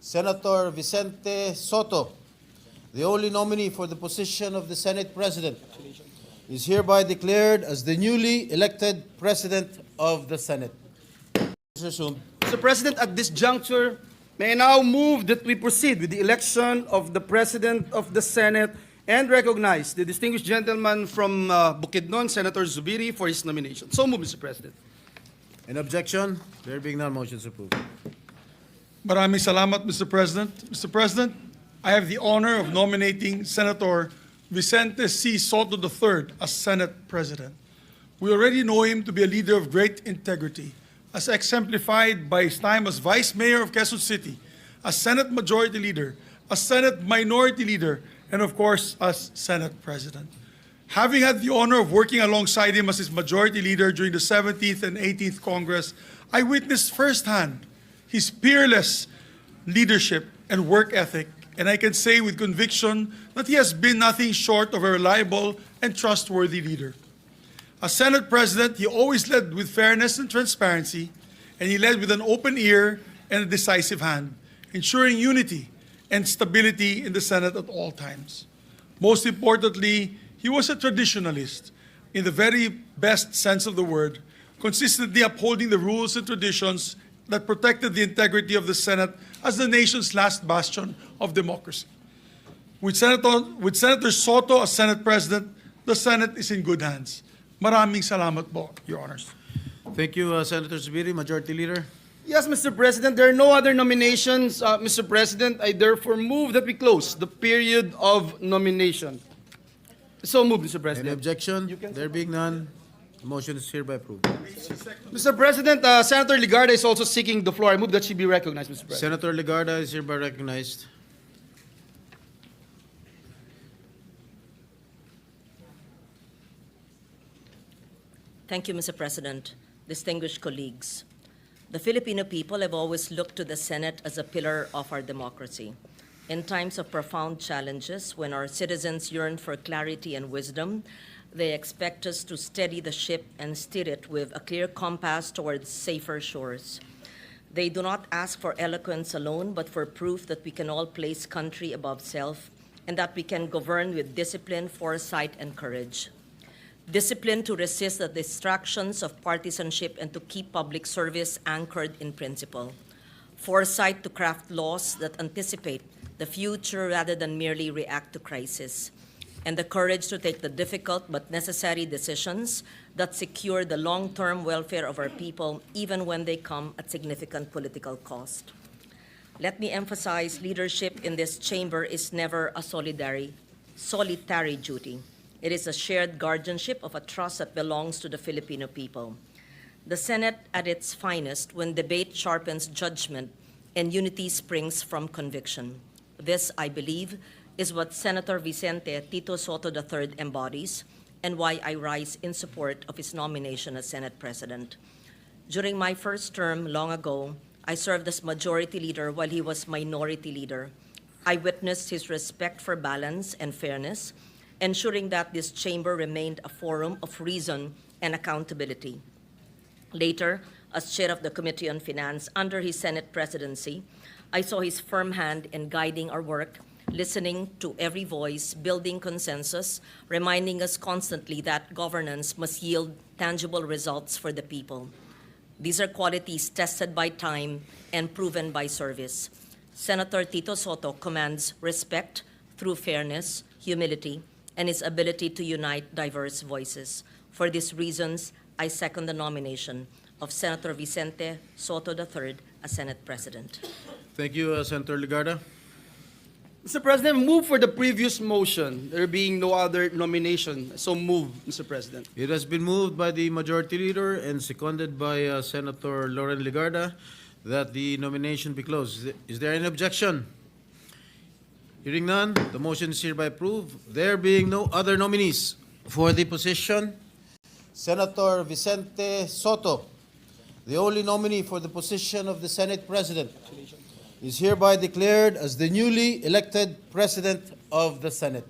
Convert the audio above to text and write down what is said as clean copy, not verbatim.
Senator Vicente Sotto, the only nominee for the position of the Senate President, is hereby declared as the newly elected President of the Senate. Mr. President, at this juncture, may I now move that we proceed with the election of the President of the Senate and recognize the distinguished gentleman from Bukidnon, Senator Zubiri, for his nomination. So move, Mr. President. An objection? There being none, motion is approved. Maraming salamat, Mr. President. Mr. President, I have the honor of nominating Senator Vicente C. Sotto III as Senate President. We already know him to be a leader of great integrity, as exemplified by his time as Vice Mayor of Quezon City, as Senate Majority Leader, as Senate Minority Leader, and of course, as Senate President. Having had the honor of working alongside him as his Majority Leader during the 17th and 18th Congress, I witnessed firsthand his peerless leadership and work ethic, and I can say with conviction that he has been nothing short of a reliable and trustworthy leader. As Senate President, he always led with fairness and transparency, and he led with an open ear and a decisive hand, ensuring unity and stability in the Senate at all times. Most importantly, he was a traditionalist in the very best sense of the word, consistently upholding the rules and traditions that protected the integrity of the Senate as the nation's last bastion of democracy. With Senator Sotto as Senate President, the Senate is in good hands. Maraming salamat po, Your Honors. Thank you, Senator Zubiri. Majority Leader. Yes, Mr. President, there are no other nominations. Mr. President, I therefore move that we close the period of nomination. So move, Mr. President. Any objection? There being none, the motion is hereby approved. Mr. President, Senator Ligarda is also seeking the floor. I move that she be recognized, Mr. President. Senator Ligarda is hereby recognized. Thank you, Mr. President. Distinguished colleagues, the Filipino people have always looked to the Senate as a pillar of our democracy. In times of profound challenges, when our citizens yearn for clarity and wisdom, they expect us to steady the ship and steer it with a clear compass towards safer shores. They do not ask for eloquence alone, but for proof that we can all place country above self and that we can govern with discipline, foresight, and courage. Discipline to resist the distractions of partisanship and to keep public service anchored in principle. Foresight to craft laws that anticipate the future rather than merely react to crisis. And the courage to take the difficult but necessary decisions that secure the long-term welfare of our people, even when they come at significant political cost. Let me emphasize, leadership in this chamber is never a solitary duty. It is a shared guardianship of a trust that belongs to the Filipino people. The Senate at its finest when debate sharpens judgment and unity springs from conviction. This, I believe, is what Senator Vicente Tito Sotto III embodies and why I rise in support of his nomination as Senate President. During my first term long ago, I served as Majority Leader while he was Minority Leader. I witnessed his respect for balance and fairness, ensuring that this chamber remained a forum of reason and accountability. Later, as chair of the Committee on Finance under his Senate presidency, I saw his firm hand in guiding our work, listening to every voice, building consensus, reminding us constantly that governance must yield tangible results for the people. These are qualities tested by time and proven by service. Senator Tito Sotto commands respect through fairness, humility, and his ability to unite diverse voices. For these reasons, I second the nomination of Senator Vicente Sotto III as Senate President. Thank you, Senator Ligarda. Mr. President, move for the previous motion, there being no other nomination. So move, Mr. President. It has been moved by the Majority Leader and seconded by Senator Lauren Ligarda that the nomination be closed. Is there any objection? Hearing none, the motion is hereby approved. There being no other nominees for the position, Senator Vicente Sotto, the only nominee for the position of the Senate President, is hereby declared as the newly elected President of the Senate.